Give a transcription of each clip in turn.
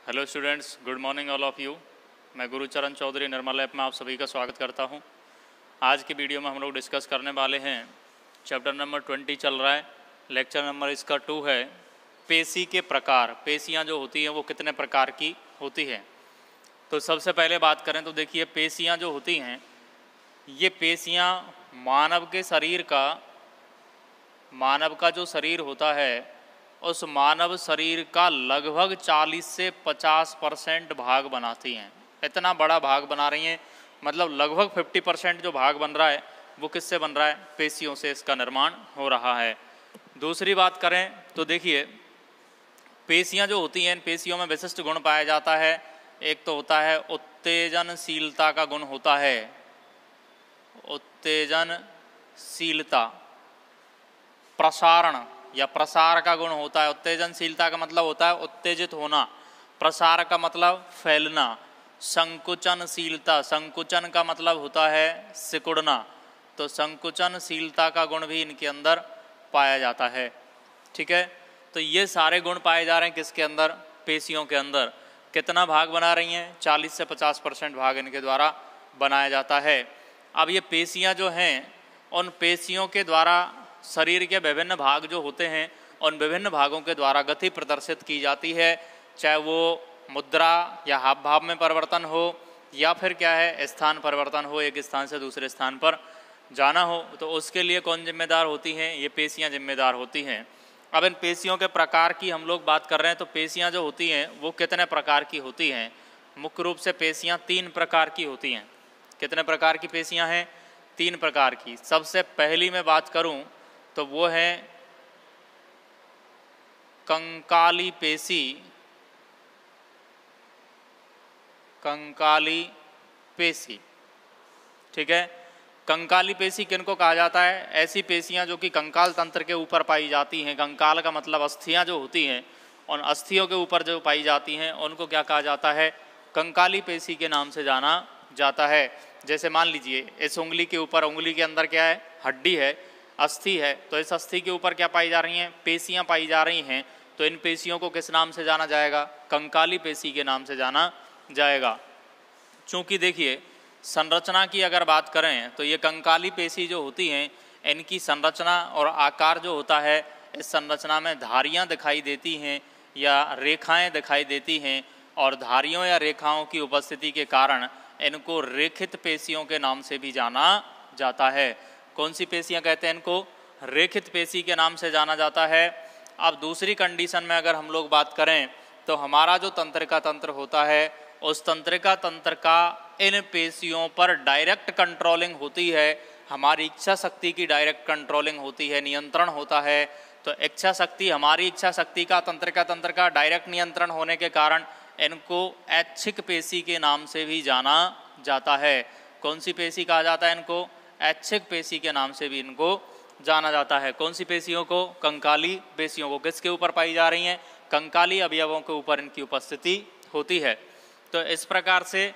Hello students, good morning all of you. मैं गुरुचरण चौधरी निर्मल lab में आप सभी का स्वागत करता हूं। आज की वीडियो में हम लोग डिस्कस करने वाले हैं चैप्टर नंबर 20 चल रहा है, लेक्चर नंबर इसका 2 है, पेशी के प्रकार। पेशियां जो होती हैं वो कितने प्रकार की होती हैं। तो सबसे पहले बात करें तो देखिए, पेशियां जो होती हैं ये पेशियां मानव का जो शरीर होता है उस मानव शरीर का लगभग 40 से 50% भाग बनाती हैं। इतना बड़ा भाग बना रही हैं, मतलब लगभग 50% जो भाग बन रहा है वो किससे बन रहा है? पेशियों से इसका निर्माण हो रहा है। दूसरी बात करें तो देखिए, पेशियां जो होती हैं, इन पेशियों में विशिष्ट गुण पाया जाता है। एक तो होता है उत्तेजनशीलता का गुण होता है, उत्तेजनशीलता। प्रसारण या प्रसार का गुण होता है। उत्तेजनशीलता का मतलब होता है उत्तेजित होना, प्रसार का मतलब फैलना। संकुचनशीलता, संकुचन का मतलब होता है सिकुड़ना, तो संकुचनशीलता का गुण भी इनके अंदर पाया जाता है। ठीक है, तो ये सारे गुण पाए जा रहे हैं किसके अंदर? पेशियों के अंदर। कितना भाग बना रही हैं? 40 से 50% भाग इनके द्वारा बनाया जाता है। अब ये पेशियां जो हैं, उन पेशियों के द्वारा शरीर के विभिन्न भाग जो होते हैं उन विभिन्न भागों के द्वारा गति प्रदर्शित की जाती है, चाहे वो मुद्रा या हाव भाव में परिवर्तन हो या फिर क्या है, स्थान परिवर्तन हो, एक स्थान से दूसरे स्थान पर जाना हो। तो उसके लिए कौन जिम्मेदार होती हैं? ये पेशियां जिम्मेदार होती हैं। अब इन पेशियों के प्रकार की हम लोग बात कर रहे हैं, तो पेशियां जो होती हैं वो कितने प्रकार की होती हैं? मुख्य रूप से पेशियां 3 प्रकार की होती हैं। कितने प्रकार की पेशियां हैं? 3 प्रकार की। सबसे पहली मैं बात करूं तो वो है कंकाली पेशी। कंकाली पेशी, ठीक है। कंकाली पेशी किनको कहा जाता है? ऐसी पेशियां जो कि कंकाल तंत्र के ऊपर पाई जाती हैं। कंकाल का मतलब अस्थियां जो होती हैं, उन अस्थियों के ऊपर जो पाई जाती हैं उनको क्या कहा जाता है? कंकाली पेशी के नाम से जाना जाता है। जैसे मान लीजिए, इस उंगली के ऊपर, उंगली के अंदर क्या है? हड्डी है, अस्थि है, तो इस अस्थि के ऊपर क्या पाई जा रही हैं? पेशियां पाई जा रही हैं। तो इन पेशियों को किस नाम से जाना जाएगा? कंकाली पेशी के नाम से जाना जाएगा। चूँकि देखिए, संरचना की अगर बात करें तो ये कंकाली पेशी जो होती हैं, इनकी संरचना और आकार जो होता है, इस संरचना में धारियाँ दिखाई देती हैं या रेखाएं दिखाई देती हैं, और धारियों या रेखाओं की उपस्थिति के कारण इनको रेखित पेशियों के नाम से भी जाना जाता है। कौन सी पेशियां कहते हैं इनको? रेखित पेशी के नाम से जाना जाता है। अब दूसरी कंडीशन में अगर हम लोग बात करें तो हमारा जो तंत्रिका तंत्र होता है, उस तंत्रिका तंत्र का इन पेशियों पर डायरेक्ट कंट्रोलिंग होती है। हमारी इच्छा शक्ति की डायरेक्ट कंट्रोलिंग होती है, नियंत्रण होता है। तो इच्छा शक्ति, हमारी इच्छा शक्ति का तंत्रिका तंत्र का डायरेक्ट नियंत्रण होने के कारण इनको ऐच्छिक पेशी के नाम से भी जाना जाता है। कौन सी पेशी कहा जाता है इनको? ऐच्छिक पेशी के नाम से भी इनको जाना जाता है। कौन सी पेशियों को? कंकाली पेशियों को। किसके ऊपर पाई जा रही हैं? कंकाली अवयवों के ऊपर इनकी उपस्थिति होती है। तो इस प्रकार से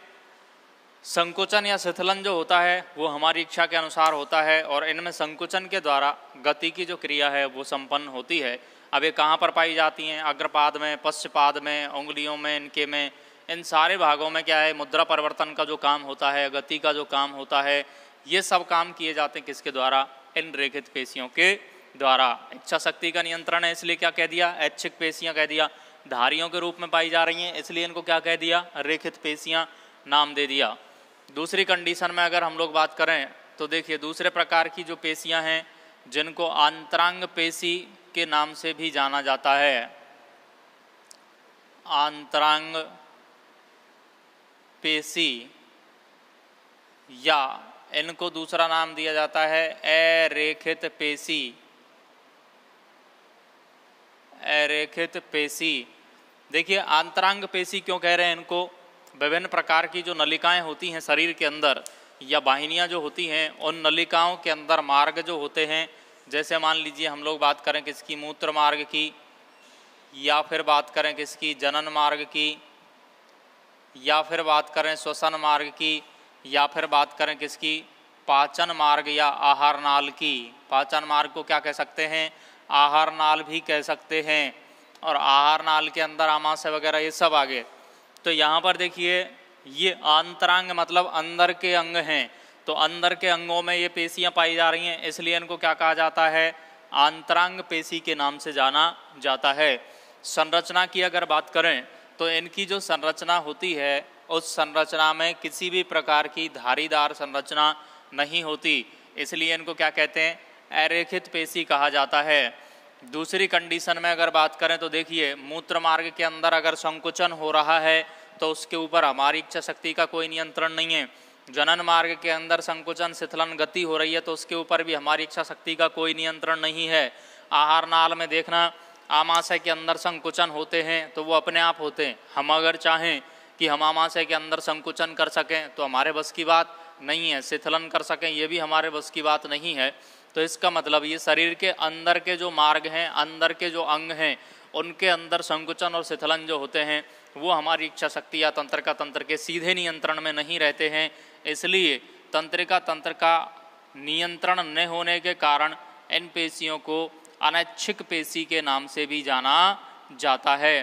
संकुचन या शिथिलन जो होता है वो हमारी इच्छा के अनुसार होता है, और इनमें संकुचन के द्वारा गति की जो क्रिया है वो संपन्न होती है। अब ये कहाँ पर पाई जाती हैं? अग्रपाद में, पश्चपाद में, उंगलियों में, इनके में, इन सारे भागों में क्या है? मुद्रा परिवर्तन का जो काम होता है, गति का जो काम होता है, ये सब काम किए जाते हैं किसके द्वारा? इन रेखित पेशियों के द्वारा। इच्छा शक्ति का नियंत्रण है, इसलिए क्या कह दिया? ऐच्छिक पेशियां कह दिया। धारियों के रूप में पाई जा रही हैं, इसलिए इनको क्या कह दिया? रेखित पेशियां नाम दे दिया। दूसरी कंडीशन में अगर हम लोग बात करें तो देखिए, दूसरे प्रकार की जो पेशियां हैं जिनको आंतरांग पेशी के नाम से भी जाना जाता है। आंतरांग पेशी, या इनको दूसरा नाम दिया जाता है अरेखित पेशी। अरेखित पेशी, देखिए आंतरांग पेशी क्यों कह रहे हैं इनको? विभिन्न प्रकार की जो नलिकाएं होती हैं शरीर के अंदर, या वाहिनियां जो होती हैं, उन नलिकाओं के अंदर मार्ग जो होते हैं, जैसे मान लीजिए हम लोग बात करें किसकी? मूत्र मार्ग की, या फिर बात करें किसकी? जनन मार्ग की, या फिर बात करें श्वसन मार्ग की, या फिर बात करें किसकी? पाचन मार्ग या आहार नाल की। पाचन मार्ग को क्या कह सकते हैं? आहार नाल भी कह सकते हैं। और आहार नाल के अंदर आमाशय वगैरह ये सब आ गए। तो यहाँ पर देखिए ये आंतरांग मतलब अंदर के अंग हैं, तो अंदर के अंगों में ये पेशियां पाई जा रही हैं, इसलिए इनको क्या कहा जाता है, आंतरांग पेशी के नाम से जाना जाता है। संरचना की अगर बात करें तो इनकी जो संरचना होती है उस संरचना में किसी भी प्रकार की धारीदार संरचना नहीं होती, इसलिए इनको क्या कहते हैं, अरेखित पेशी कहा जाता है। दूसरी कंडीशन में अगर बात करें तो देखिए मूत्र मार्ग के अंदर अगर संकुचन हो रहा है तो उसके ऊपर हमारी इच्छा शक्ति का कोई नियंत्रण नहीं है। जनन मार्ग के अंदर संकुचन शिथिलन गति हो रही है तो उसके ऊपर भी हमारी इच्छा शक्ति का कोई नियंत्रण नहीं है। आहार नाल में देखना आमाशय के अंदर संकुचन होते हैं तो वो अपने आप होते हैं, हम अगर चाहें कि हम आमाशय के अंदर संकुचन कर सकें तो हमारे बस की बात नहीं है, शिथिलन कर सकें ये भी हमारे बस की बात नहीं है। तो इसका मतलब ये शरीर के अंदर के जो मार्ग हैं, अंदर के जो अंग हैं, उनके अंदर संकुचन और शिथिलन जो होते हैं वो हमारी इच्छा शक्ति या तंत्रिका तंत्र के सीधे नियंत्रण में नहीं रहते हैं, इसलिए तंत्रिका तंत्र का नियंत्रण न होने के कारण इन पेशियों को अनैच्छिक पेशी के नाम से भी जाना जाता है।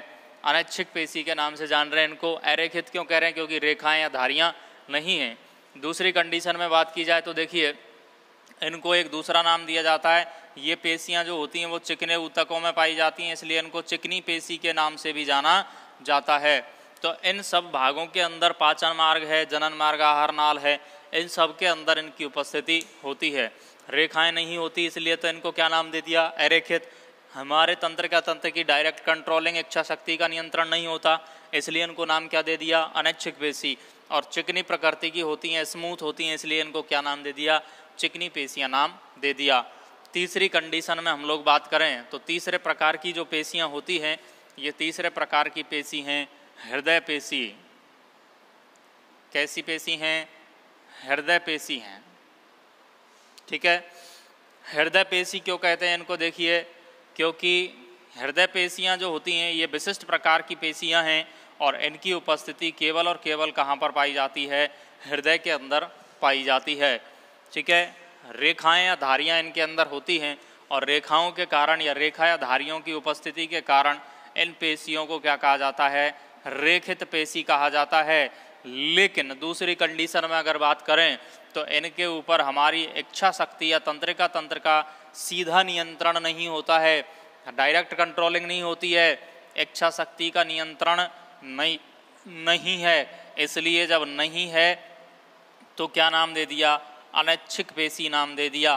अनैच्छिक पेशी के नाम से जान रहे हैं इनको। अरेखित क्यों कह रहे हैं, क्योंकि रेखाएं या धारियां नहीं हैं। दूसरी कंडीशन में बात की जाए तो देखिए इनको एक दूसरा नाम दिया जाता है, ये पेशियां जो होती हैं वो चिकने ऊतकों में पाई जाती हैं, इसलिए इनको चिकनी पेशी के नाम से भी जाना जाता है। तो इन सब भागों के अंदर पाचन मार्ग है, जनन मार्ग, आहार नाल है, इन सब के अंदर इनकी उपस्थिति होती है। रेखाएं नहीं होती इसलिए तो इनको क्या नाम दे दिया, अरेखित। हमारे तंत्रिका तंत्र की डायरेक्ट कंट्रोलिंग इच्छा शक्ति का नियंत्रण नहीं होता, इसलिए इनको नाम क्या दे दिया, अनैच्छिक पेशी। और चिकनी प्रकृति की होती हैं, स्मूथ होती हैं, इसलिए इनको क्या नाम दे दिया, चिकनी पेशियां नाम दे दिया। तीसरी कंडीशन में हम लोग बात करें तो तीसरे प्रकार की जो पेशियां होती हैं, ये तीसरे प्रकार की पेशी हैं हृदय पेशी। कैसी पेशी हैं, हृदय पेशी हैं, ठीक है। हृदय पेशी क्यों कहते हैं इनको, देखिए क्योंकि हृदय पेशियां जो होती हैं ये विशिष्ट प्रकार की पेशियां हैं और इनकी उपस्थिति केवल और केवल कहाँ पर पाई जाती है, हृदय के अंदर पाई जाती है, ठीक है। रेखाएं या धारियां इनके अंदर होती हैं और रेखाओं के कारण या रेखा या धारियों की उपस्थिति के कारण इन पेशियों को क्या कहा जाता है, रेखित पेशी कहा जाता है। लेकिन दूसरी कंडीशन में अगर बात करें तो इनके ऊपर हमारी इच्छा शक्ति या तंत्रिका तंत्र का सीधा नियंत्रण नहीं होता है, डायरेक्ट कंट्रोलिंग नहीं होती है, इच्छा शक्ति का नियंत्रण नहीं है। इसलिए जब नहीं है तो क्या नाम दे दिया, अनैच्छिक पेशी नाम दे दिया।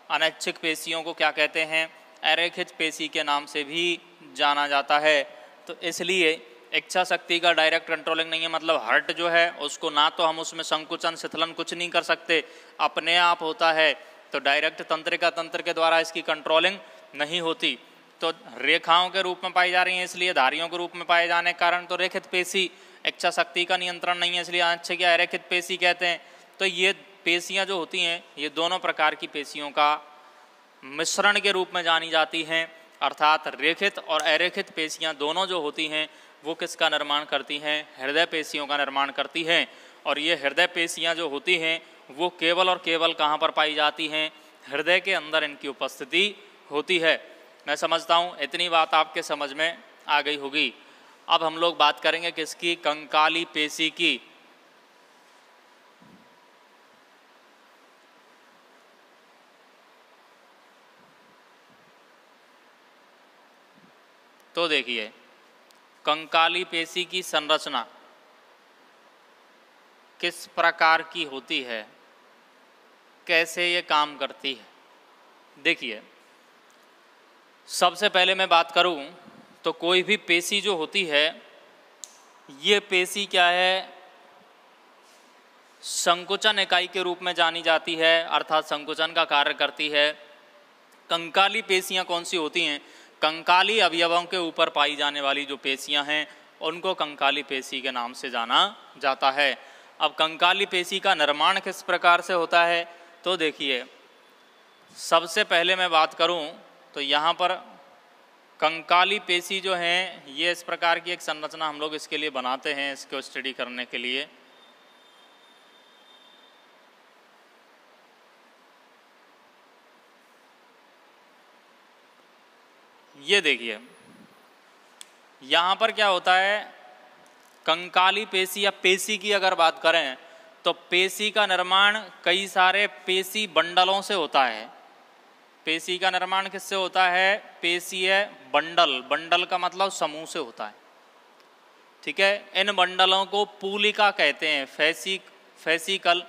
अनैच्छिक पेशियों को क्या कहते हैं, अरेखित पेशी के नाम से भी जाना जाता है। तो इसलिए इच्छा शक्ति का डायरेक्ट कंट्रोलिंग नहीं है, मतलब हार्ट जो है उसको ना तो हम उसमें संकुचन शिथिलन कुछ नहीं कर सकते, अपने आप होता है, तो डायरेक्ट तंत्रिका तंत्र के द्वारा इसकी कंट्रोलिंग नहीं होती। तो रेखाओं के रूप में पाई जा रही हैं, इसलिए धारियों के रूप में पाए जाने के कारण तो रेखित पेशी, इच्छा शक्ति का नियंत्रण नहीं है, इसलिए अनैच्छिक या अरेखित पेशी कहते हैं। तो ये पेशियां जो होती हैं ये दोनों प्रकार की पेशियों का मिश्रण के रूप में जानी जाती हैं, अर्थात रेखित और अरेखित पेशियां दोनों जो होती हैं वो किसका निर्माण करती हैं, हृदय पेशियों का निर्माण करती हैं। और ये हृदय पेशियां जो होती हैं वो केवल और केवल कहाँ पर पाई जाती हैं, हृदय के अंदर इनकी उपस्थिति होती है। मैं समझता हूँ इतनी बात आपके समझ में आ गई होगी। अब हम लोग बात करेंगे किसकी, कंकाली पेशी की। तो देखिए कंकाली पेशी की संरचना किस प्रकार की होती है, कैसे ये काम करती है। देखिए सबसे पहले मैं बात करूं तो कोई भी पेशी जो होती है ये पेशी क्या है, संकुचन इकाई के रूप में जानी जाती है, अर्थात संकुचन का कार्य करती है। कंकाली पेशियां कौन सी होती हैं, कंकाली अवयवों के ऊपर पाई जाने वाली जो पेशियां हैं उनको कंकाली पेशी के नाम से जाना जाता है। अब कंकाली पेशी का निर्माण किस प्रकार से होता है, तो देखिए सबसे पहले मैं बात करूं तो यहाँ पर कंकाली पेशी जो हैं ये इस प्रकार की एक संरचना हम लोग इसके लिए बनाते हैं, इसको स्टडी करने के लिए। ये देखिए यहाँ पर क्या होता है, कंकाली पेशी या पेशी की अगर बात करें तो पेशी का निर्माण कई सारे पेशी बंडलों से होता है। पेशी का निर्माण किससे होता है? पेशीय बंडल, बंडल का मतलब समूह से होता है। ठीक है, इन बंडलों को पूलिका कहते हैं, फेसिकल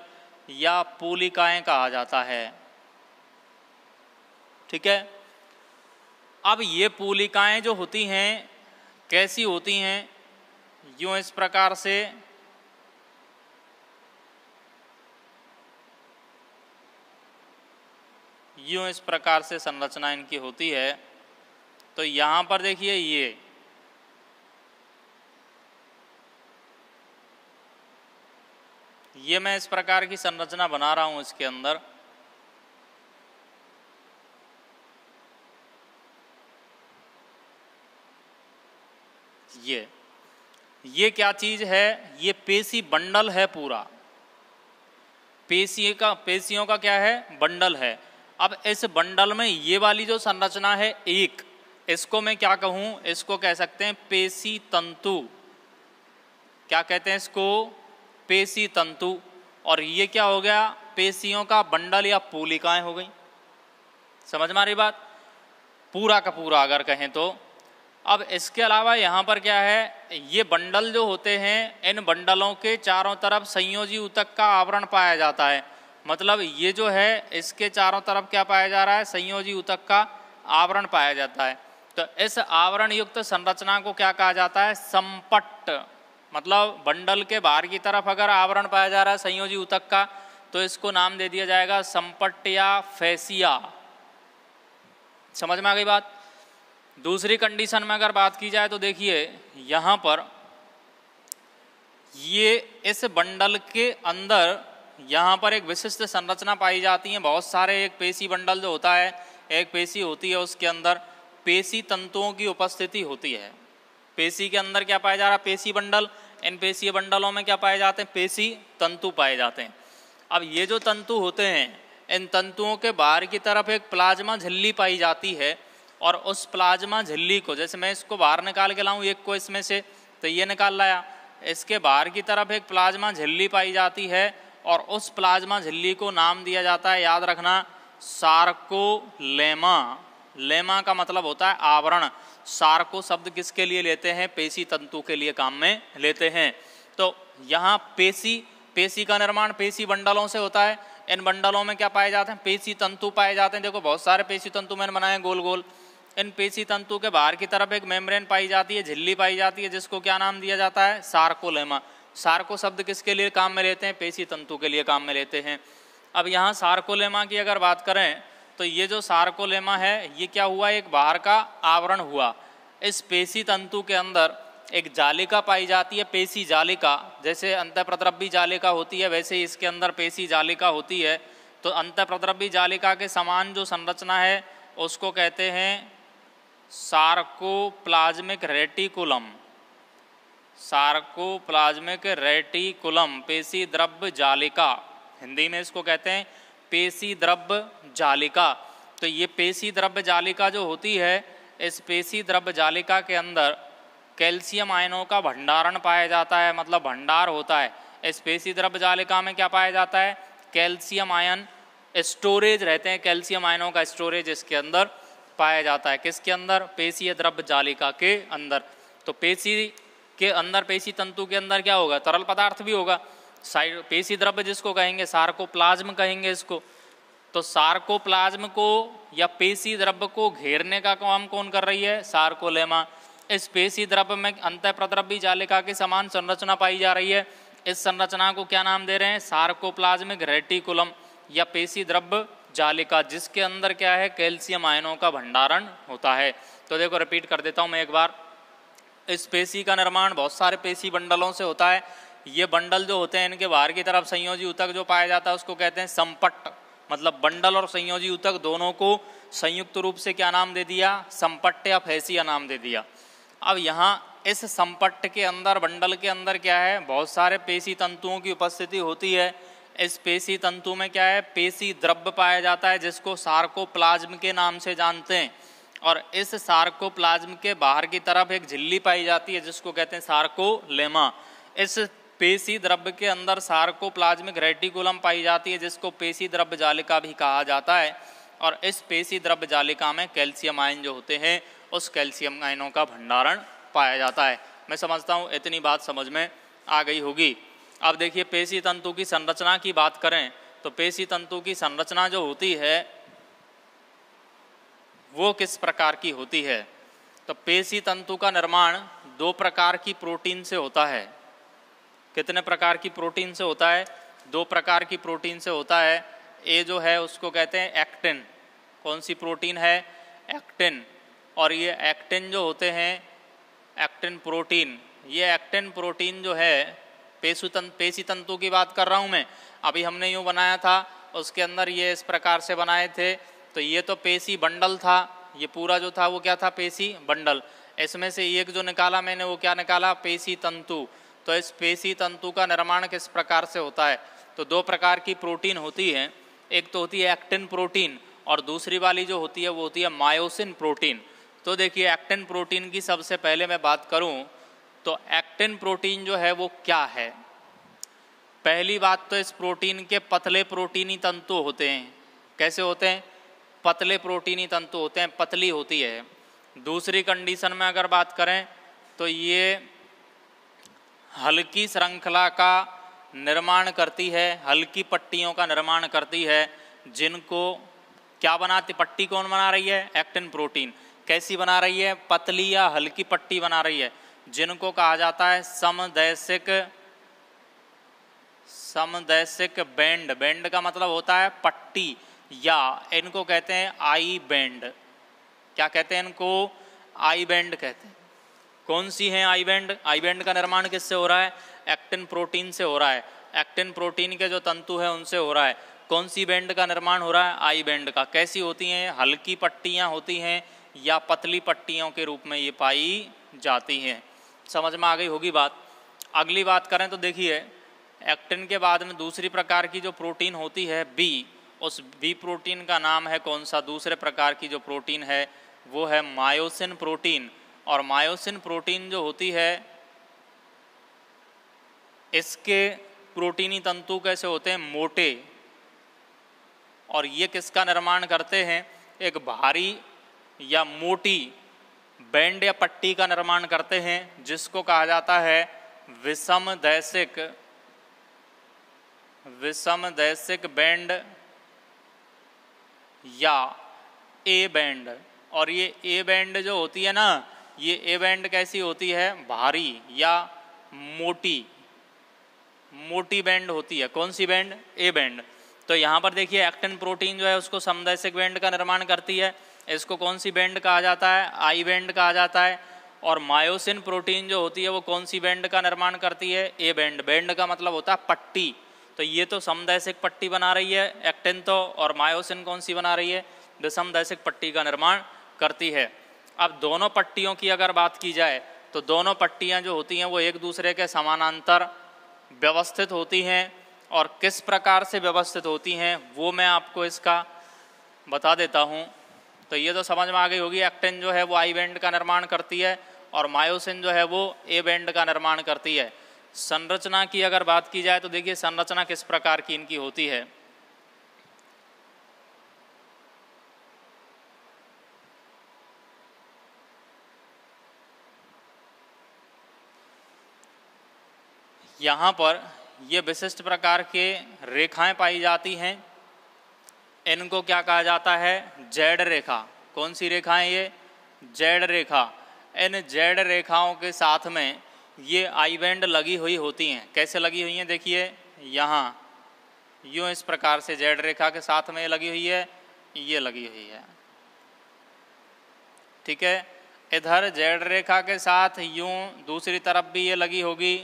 या पूलिकाएं कहा जाता है। ठीक है, अब ये पूलिकाएं जो होती हैं कैसी होती हैं? यूं इस प्रकार से संरचना इनकी होती है। तो यहां पर देखिए ये मैं इस प्रकार की संरचना बना रहा हूं इसके अंदर। ये क्या चीज है? ये पेशी बंडल है पूरा। पेशियों का क्या है? बंडल है। अब इस बंडल में ये वाली जो संरचना है एक, इसको मैं क्या कहूं? इसको कह सकते हैं पेशी तंतु। क्या कहते हैं इसको? पेशी तंतु। और ये क्या हो गया? पेशियों का बंडल या पूलिकाएं हो गई। समझ में आ रही बात? पूरा का पूरा अगर कहें तो। अब इसके अलावा यहाँ पर क्या है? ये बंडल जो होते हैं, इन बंडलों के चारों तरफ संयोजी ऊतक का आवरण पाया जाता है। मतलब ये जो है इसके चारों तरफ क्या पाया जा रहा है? संयोजी ऊतक का आवरण पाया जाता है। तो इस आवरण युक्त संरचना को क्या कहा जाता है? संपट्ट। मतलब बंडल के बाहर की तरफ अगर आवरण पाया जा रहा है संयोजी ऊतक का, तो इसको नाम दे दिया जाएगा संपट्ट या फेसिया। समझ में आ गई बात? दूसरी कंडीशन में अगर बात की जाए तो देखिए यहाँ पर ये इस बंडल के अंदर यहाँ पर एक विशिष्ट संरचना पाई जाती है। बहुत सारे एक पेशी बंडल जो होता है, एक पेशी होती है, उसके अंदर पेशी तंतुओं की उपस्थिति होती है। पेशी के अंदर क्या पाया जा रहा है? पेशी बंडल। इन पेशी बंडलों में क्या पाए जाते हैं? पेशी तंतु पाए जाते हैं। अब ये जो तंतु होते हैं, इन तंतुओं के बाहर की तरफ एक प्लाज्मा झिल्ली पाई जाती है। और उस प्लाज्मा झिल्ली को, जैसे मैं इसको बाहर निकाल के लाऊं एक को इसमें से, तो ये निकाल लाया, इसके बाहर की तरफ एक प्लाज्मा झिल्ली पाई जाती है। और उस प्लाज्मा झिल्ली को नाम दिया जाता है, याद रखना, सार्कोलेमा। लेमा का मतलब होता है आवरण। सार्को शब्द किसके लिए लेते हैं? पेशी तंतु के लिए काम में लेते हैं। तो यहाँ पेशी का निर्माण पेशी बंडलों से होता है। इन बंडलों में क्या पाए जाते हैं? पेशी तंतु पाए जाते हैं। देखो बहुत सारे पेशी तंतु मैंने बनाए हैं गोल गोल। इन पेशी तंतु के बाहर की तरफ एक मेम्ब्रेन पाई जाती है, झिल्ली पाई जाती है, जिसको क्या नाम दिया जाता है? सार्कोलेमा। सार्को शब्द किसके लिए काम में लेते हैं? पेशी तंतु के लिए काम में लेते हैं। अब यहाँ सार्कोलेमा की अगर बात करें तो ये जो सार्कोलेमा है ये क्या हुआ? एक बाहर का आवरण हुआ। इस पेशी तंतु के अंदर एक जालिका पाई जाती है, पेशी जालिका। जैसे अंतःप्रद्रव्य जालिका होती है वैसे ही इसके अंदर पेशी जालिका होती है। तो अंतःप्रद्रव्य जालिका के समान जो संरचना है उसको कहते हैं सार्कोप्लाज्मिक रेटिकुलम। सार्कोप्लाज्मिक रेटिकुलम, पेशी द्रव्य जालिका, हिंदी में इसको कहते हैं पेशी द्रव्य जालिका। तो ये पेशी द्रव्य जालिका जो होती है, इस पेशी द्रव्य जालिका के अंदर कैल्शियम आयनों का भंडारण पाया जाता है, मतलब भंडार होता है। इस पेशी द्रव्य जालिका में क्या पाया जाता है? कैल्शियम आयन स्टोरेज रहते हैं, कैल्शियम आयनों का स्टोरेज इसके अंदर पाया जाता है। किसके अंदर? पेशीय द्रव्य जालिका के अंदर। तो पेशी के अंदर, पेशी तंतु के अंदर क्या होगा? तरल पदार्थ भी होगा। पेशी द्रव्य जिसको कहेंगे सार्कोप्लाज्म कहेंगे इसको। तो सार्कोप्लाज्म को या पेशी द्रव्य को घेरने का काम कौन कर रही है? सार्कोलेमा। इस पेशी द्रव्य में अंतःप्रद्रव्य जालिका की समान संरचना पाई जा रही है। इस संरचना को क्या नाम दे रहे हैं? सार्कोप्लाज्मिक रेटिकुलम या पेशी द्रव्य जालिका, जिसके अंदर क्या है? कैल्शियम आयनों का भंडारण होता है। तो देखो रिपीट कर देता हूँ मैं एक बार। इस पेशी का निर्माण बहुत सारे पेशी बंडलों से होता है। ये बंडल जो होते हैं इनके बाहर की तरफ संयोजी ऊतक जो पाया जाता है उसको कहते हैं संपट्ट। मतलब बंडल और संयोजी ऊतक दोनों को संयुक्त रूप से क्या नाम दे दिया? संपट्ट या फेसिया नाम दे दिया। अब यहाँ इस संपट्ट के अंदर, बंडल के अंदर क्या है? बहुत सारे पेशी तंतुओं की उपस्थिति होती है। इस पेशी तंतु में क्या है? पेशी द्रव्य पाया जाता है जिसको सार्कोप्लाज्म के नाम से जानते हैं। और इस सार्कोप्लाज्म के बाहर की तरफ एक झिल्ली पाई जाती है जिसको कहते हैं सार्कोलेमा। इस पेशी द्रव्य के अंदर सार्कोप्लाज्मिक रेटिकुलम पाई जाती है, जिसको पेशी द्रव्य जालिका भी कहा जाता है। और इस पेशी द्रव्य जालिका में कैल्शियम आयन जो होते हैं, उस कैल्शियम आयनों का भंडारण पाया जाता है। मैं समझता हूँ इतनी बात समझ में आ गई होगी। अब देखिए पेशी तंतु की संरचना की बात करें तो पेशी तंतु की संरचना जो होती है वो किस प्रकार की होती है। तो पेशी तंतु का निर्माण 2 प्रकार की प्रोटीन से होता है। कितने प्रकार की प्रोटीन से होता है? 2 प्रकार की प्रोटीन से होता है। ए जो है उसको कहते हैं एक्टिन। कौन सी प्रोटीन है? एक्टिन। और ये एक्टिन जो होते हैं, एक्टिन प्रोटीन, ये एक्टिन प्रोटीन जो है पेशी तंतु की बात कर रहा हूँ मैं। अभी हमने यूँ बनाया था, उसके अंदर ये इस प्रकार से बनाए थे। तो ये तो पेशी बंडल था, ये पूरा जो था वो क्या था? पेशी बंडल। इसमें से एक जो निकाला मैंने वो क्या निकाला? पेशी तंतु। तो इस पेशी तंतु का निर्माण किस प्रकार से होता है? तो 2 प्रकार की प्रोटीन होती है। एक तो होती है एक्टिन प्रोटीन और दूसरी वाली जो होती है वो होती है मायोसिन प्रोटीन। तो देखिए एक्टिन प्रोटीन की सबसे पहले मैं बात करूं तो एक्टिन प्रोटीन जो है वो क्या है। पहली बात तो इस प्रोटीन के पतले प्रोटीनी तंतु होते हैं। कैसे होते हैं? पतले प्रोटीनी तंतु होते हैं, पतली होती है। दूसरी कंडीशन में अगर बात करें तो ये हल्की श्रृंखला का निर्माण करती है, हल्की पट्टियों का निर्माण करती है, जिनको क्या बनाती? पट्टी कौन बना रही है? Actin protein. कैसी बना रही है? पतली या हल्की पट्टी बना रही है, जिनको कहा जाता है समदैशिक बैंड। बैंड का मतलब होता है पट्टी, या इनको कहते हैं आई बैंड। क्या कहते हैं इनको? आई बैंड कहते हैं। कौन सी है आई बैंड? आई बैंड का निर्माण किससे हो रहा है? एक्टिन प्रोटीन से हो रहा है। एक्टिन प्रोटीन के जो तंतु है उनसे हो रहा है। कौन सी बैंड का निर्माण हो रहा है? आई बैंड का। कैसी होती हैं? हल्की पट्टियाँ होती हैं या पतली पट्टियों के रूप में ये पाई जाती हैं। समझ में आ गई होगी बात। अगली बात करें तो देखिए एक्टिन के बाद में दूसरी प्रकार की जो प्रोटीन होती है बी, उस बी प्रोटीन का नाम है कौन सा? दूसरे प्रकार की जो प्रोटीन है वो है मायोसिन प्रोटीन। और मायोसिन प्रोटीन जो होती है इसके प्रोटीनी तंतु कैसे होते हैं? मोटे। और ये किसका निर्माण करते हैं? एक भारी या मोटी बैंड या पट्टी का निर्माण करते हैं, जिसको कहा जाता है विषमदैशिक बैंड या ए बैंड। और ये ए बैंड जो होती है ना, ये ए बैंड कैसी होती है? भारी या मोटी बैंड होती है। कौन सी बैंड? A band. तो यहाँ पर देखिए एक्टिन प्रोटीन जो है उसको समदैशिक बैंड का निर्माण करती है। इसको कौन सी बैंड कहा जाता है? आई बैंड कहा जाता है। और मायोसिन प्रोटीन जो होती है वो कौन सी बैंड का निर्माण करती है? A band. बैंड का मतलब होता है पट्टी। तो ये तो समदैशिक पट्टी बना रही है एक्टिन तो, और मायोसिन कौन सी बना रही है? विषमदैशिक पट्टी का निर्माण करती है। अब दोनों पट्टियों की अगर बात की जाए तो दोनों पट्टियाँ जो होती हैं वो एक दूसरे के समानांतर व्यवस्थित होती हैं। और किस प्रकार से व्यवस्थित होती हैं वो मैं आपको इसका बता देता हूँ। तो ये तो समझ में आ गई होगी, एक्टिन जो है वो आई बैंड का निर्माण करती है और मायोसिन जो है वो ए बैंड का निर्माण करती है। संरचना की अगर बात की जाए तो देखिए संरचना किस प्रकार की इनकी होती है। यहाँ पर ये विशिष्ट प्रकार के रेखाएं पाई जाती हैं। इनको क्या कहा जाता है? जेड रेखा। कौन सी रेखाएं? ये जेड रेखा। इन जेड रेखाओं के साथ में ये आई बैंड लगी हुई होती हैं। कैसे लगी हुई हैं? देखिए यहाँ यूँ इस प्रकार से जेड रेखा के साथ में लगी हुई है, ये लगी हुई है। ठीक है, इधर जेड रेखा के साथ यूँ दूसरी तरफ भी ये लगी होगी।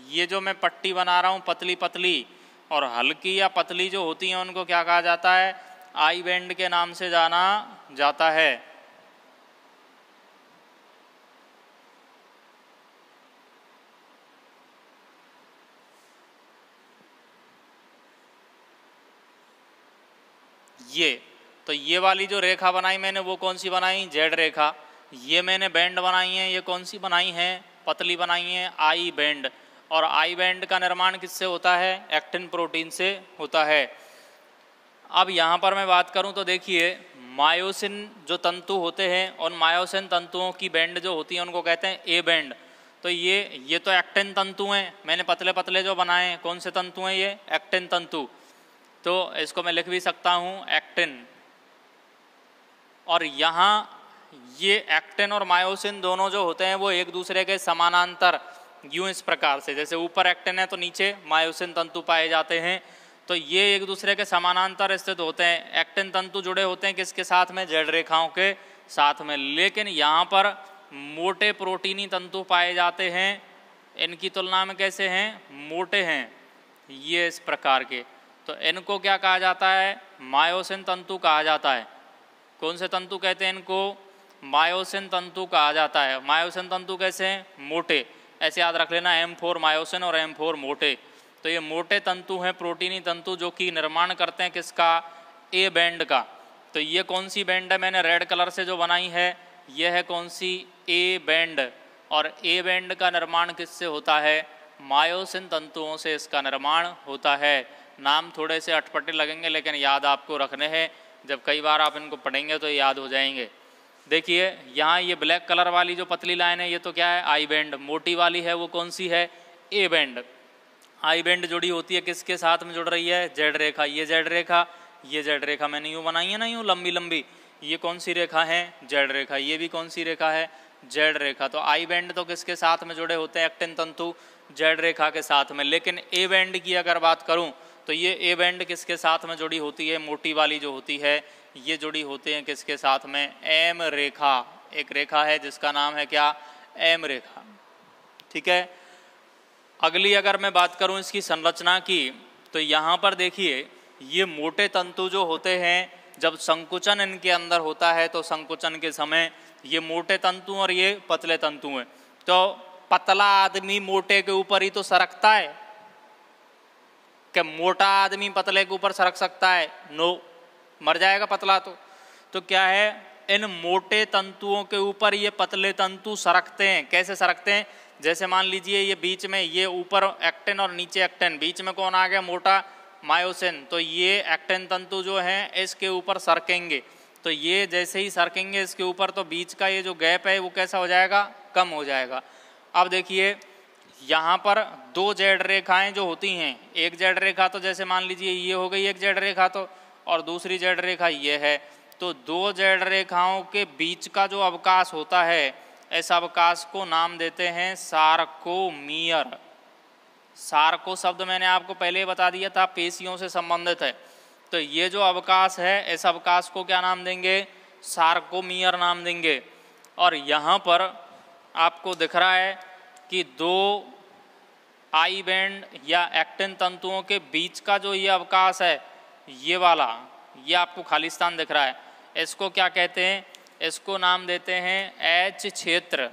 ये जो मैं पट्टी बना रहा हूँ पतली पतली और हल्की या पतली जो होती हैं उनको क्या कहा जाता है? आई बैंड के नाम से जाना जाता है। ये तो ये वाली जो रेखा बनाई मैंने वो कौन सी बनाई, जेड रेखा। ये मैंने बैंड बनाई है, ये कौन सी बनाई है, पतली बनाई है, आई बैंड। और आई बैंड का निर्माण किससे होता है, एक्टिन प्रोटीन से होता है। अब यहाँ पर मैं बात करूँ तो देखिए मायोसिन जो तंतु होते हैं उन मायोसिन तंतुओं की बैंड जो होती है उनको कहते हैं ए बैंड। तो ये तो एक्टिन तंतु हैं, मैंने पतले पतले जो बनाए हैं कौन से तंतु हैं, ये एक्टिन तंतु। तो इसको मैं लिख भी सकता हूँ एक्टिन। और यहाँ ये एक्टिन और मायोसिन दोनों जो होते हैं वो एक दूसरे के समानांतर, यूँ इस प्रकार से, जैसे ऊपर एक्टिन है तो नीचे मायोसिन तंतु पाए जाते हैं। तो ये एक दूसरे के समानांतर स्थित होते हैं। एक्टिन तंतु जुड़े होते हैं किसके साथ में, जेड रेखाओं के साथ में। लेकिन यहाँ पर मोटे प्रोटीनी तंतु पाए जाते हैं, इनकी तुलना में कैसे हैं, मोटे हैं, ये इस प्रकार के। तो इनको क्या कहा जाता है, मायोसिन तंतु कहा जाता है। कौन से तंतु कहते हैं इनको, मायोसिन तंतु कहा जाता है। मायोसिन तंतु कैसे हैं, मोटे। ऐसे याद रख लेना, M4 मायोसिन और M4 मोटे। तो ये मोटे तंतु हैं, प्रोटीनी तंतु, जो कि निर्माण करते हैं किसका, ए बैंड का। तो ये कौन सी बैंड है, मैंने रेड कलर से जो बनाई है यह है कौन सी, ए बैंड। और ए बैंड का निर्माण किससे होता है, मायोसिन तंतुओं से इसका निर्माण होता है। नाम थोड़े से अटपटे लगेंगे लेकिन याद आपको रखने हैं, जब कई बार आप इनको पढ़ेंगे तो याद हो जाएंगे। देखिए यहाँ ये ब्लैक कलर वाली जो पतली लाइन है ये तो क्या है, आई बैंड। मोटी वाली है वो कौन सी है, ए बैंड। आई बैंड जुड़ी होती है किसके साथ में जुड़ रही है, जेड रेखा। ये जेड रेखा, ये जेड रेखा मैंने यूँ बनाई है ना, यूँ लंबी लंबी। ये कौन सी रेखा है, जेड रेखा। ये भी कौन सी रेखा है, जेड रेखा। तो आई बैंड तो किसके साथ में जुड़े होते हैं, एक्टिन तंतु, जेड रेखा के साथ में। लेकिन ए बैंड की अगर बात करूं तो ये ए बैंड किसके साथ में जुड़ी होती है, मोटी वाली जो होती है ये जुड़ी होती है किसके साथ में, एम रेखा। एक रेखा है जिसका नाम है क्या, एम रेखा। ठीक है। अगली अगर मैं बात करूं इसकी संरचना की, तो यहाँ पर देखिए ये मोटे तंतु जो होते हैं, जब संकुचन इनके अंदर होता है तो संकुचन के समय ये मोटे तंतु और ये पतले तंतु हैं। तो पतला आदमी मोटे के ऊपर ही तो सरकता है, क्या मोटा आदमी पतले के ऊपर सरक सकता है, नो, मर जाएगा पतला। तो क्या है, इन मोटे तंतुओं के ऊपर ये पतले तंतु सरकते हैं। कैसे सरकते हैं, जैसे मान लीजिए ये बीच में, ये ऊपर एक्टिन और नीचे एक्टिन, बीच में कौन आ गया, मोटा मायोसिन। तो ये एक्टिन तंतु जो हैं इसके ऊपर सरकेंगे। तो ये जैसे ही सरकेंगे इसके ऊपर तो बीच का ये जो गैप है वो कैसा हो जाएगा, कम हो जाएगा। अब देखिए यहाँ पर दो जेड रेखाएं जो होती हैं, एक जेड रेखा तो जैसे मान लीजिए ये हो गई एक जेड रेखा, तो और दूसरी जेड रेखा ये है। तो दो जेड रेखाओं के बीच का जो अवकाश होता है, इस अवकाश को नाम देते हैं सार्कोमियर। सार्को शब्द मैंने आपको पहले ही बता दिया था, पेशियों से संबंधित है। तो ये जो अवकाश है इस अवकाश को क्या नाम देंगे, सार्कोमियर नाम देंगे। और यहाँ पर आपको दिख रहा है कि दो आई बैंड या एक्टिन तंतुओं के बीच का जो ये अवकाश है, ये वाला, ये आपको खालिस्तान दिख रहा है, इसको क्या कहते हैं, इसको नाम देते हैं एच क्षेत्र।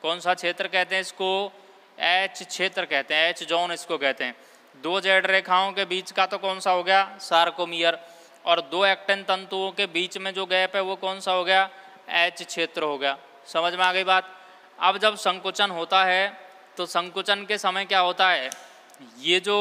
कौन सा क्षेत्र कहते हैं इसको, एच क्षेत्र कहते हैं, एच जोन इसको कहते हैं। दो जेड रेखाओं के बीच का तो कौन सा हो गया, सार्कोमियर। और दो एक्टिन तंतुओं के बीच में जो गैप है वो कौन सा हो गया, एच क्षेत्र हो गया। समझ में आ गई बात। अब जब संकुचन होता है तो संकुचन के समय क्या होता है, ये जो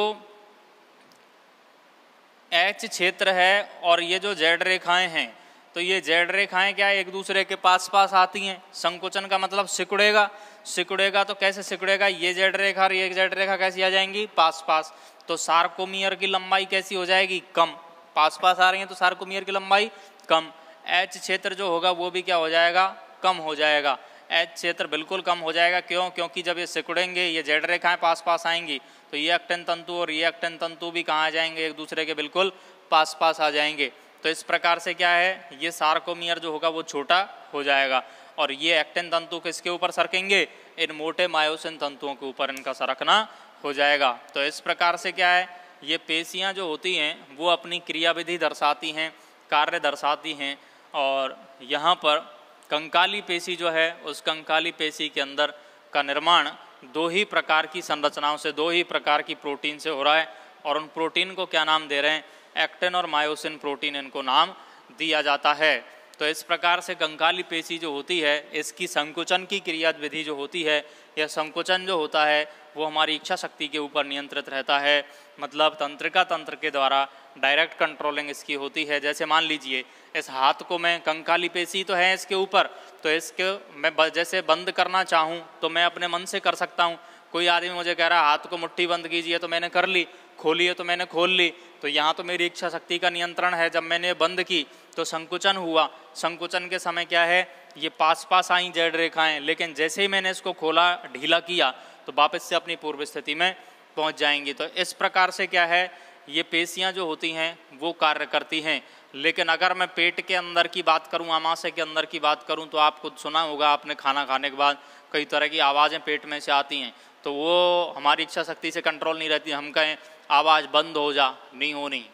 एच क्षेत्र है और ये जो जेड रेखाएं हैं, तो ये जेड रेखाएं क्या एक दूसरे के पास पास आती हैं। संकुचन का मतलब सिकुड़ेगा, सिकुड़ेगा तो कैसे सिकुड़ेगा, ये जेड रेखा और ये जेड रेखा कैसी आ जाएंगी, पास पास। तो सार्कोमियर की लंबाई कैसी हो जाएगी, कम। पास पास आ रही है तो सार्कोमियर की लंबाई कम। एच क्षेत्र जो होगा वो भी क्या हो जाएगा, कम हो जाएगा। एच क्षेत्र बिल्कुल कम हो जाएगा। क्यों, क्योंकि जब ये सिकुड़ेंगे, ये जेड रेखाएं पास पास आएंगी, तो ये एक्टिन तंतु और ये एक्टिन तंतु भी कहाँ आ जाएंगे, एक दूसरे के बिल्कुल पास पास आ जाएंगे। तो इस प्रकार से क्या है, ये सार्कोमियर जो होगा वो छोटा हो जाएगा। और ये एक्टिन तंतु किसके ऊपर सरकेंगे, इन मोटे मायोसिन तंतुओं के ऊपर इनका सरकना हो जाएगा। तो इस प्रकार से क्या है, ये पेशियाँ जो होती हैं वो अपनी क्रियाविधि दर्शाती हैं, कार्य दर्शाती हैं। और यहाँ पर कंकाली पेशी जो है, उस कंकाली पेशी के अंदर का निर्माण दो ही प्रकार की संरचनाओं से, दो ही प्रकार की प्रोटीन से हो रहा है। और उन प्रोटीन को क्या नाम दे रहे हैं, एक्टिन और मायोसिन प्रोटीन इनको नाम दिया जाता है। तो इस प्रकार से कंकाली पेशी जो होती है इसकी संकुचन की क्रिया विधि जो होती है, यह संकुचन जो होता है वो हमारी इच्छा शक्ति के ऊपर नियंत्रित रहता है, मतलब तंत्रिका तंत्र के द्वारा डायरेक्ट कंट्रोलिंग इसकी होती है। जैसे मान लीजिए इस हाथ को मैं, कंकाली पेशी तो है इसके ऊपर, तो इसके मैं जैसे बंद करना चाहूँ तो मैं अपने मन से कर सकता हूँ। कोई आदमी मुझे कह रहा है हाथ को मुट्ठी बंद कीजिए तो मैंने कर ली, खोलिए तो मैंने खोल ली, तो यहाँ तो मेरी इच्छा शक्ति का नियंत्रण है। जब मैंने बंद की तो संकुचन हुआ, संकुचन के समय क्या है ये पास पास आई जेड रेखाएं, लेकिन जैसे ही मैंने इसको खोला, ढीला किया तो वापस से अपनी पूर्व स्थिति में पहुँच जाएंगी। तो इस प्रकार से क्या है ये पेशियाँ जो होती हैं वो कार्य करती हैं। लेकिन अगर मैं पेट के अंदर की बात करूं, आमाशय के अंदर की बात करूं, तो आपको सुना होगा आपने खाना खाने के बाद कई तरह की आवाज़ें पेट में से आती हैं, तो वो हमारी इच्छा शक्ति से कंट्रोल नहीं रहती। हम कहें आवाज़ बंद हो जा, नहीं होनी,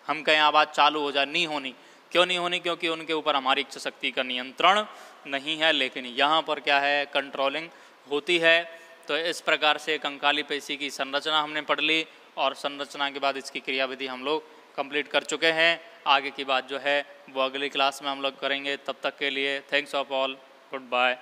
हम कहें आवाज़ चालू हो जा, नहीं होनी। क्यों नहीं होनी? क्योंकि उनके ऊपर हमारी इच्छा शक्ति का नियंत्रण नहीं है। लेकिन यहाँ पर क्या है कंट्रोलिंग होती है। तो इस प्रकार से कंकाली पेशी की संरचना हमने पढ़ ली और संरचना के बाद इसकी क्रियाविधि हम लोग कंप्लीट कर चुके हैं। आगे की बात जो है वो अगली क्लास में हम लोग करेंगे। तब तक के लिए thanks of all, good bye.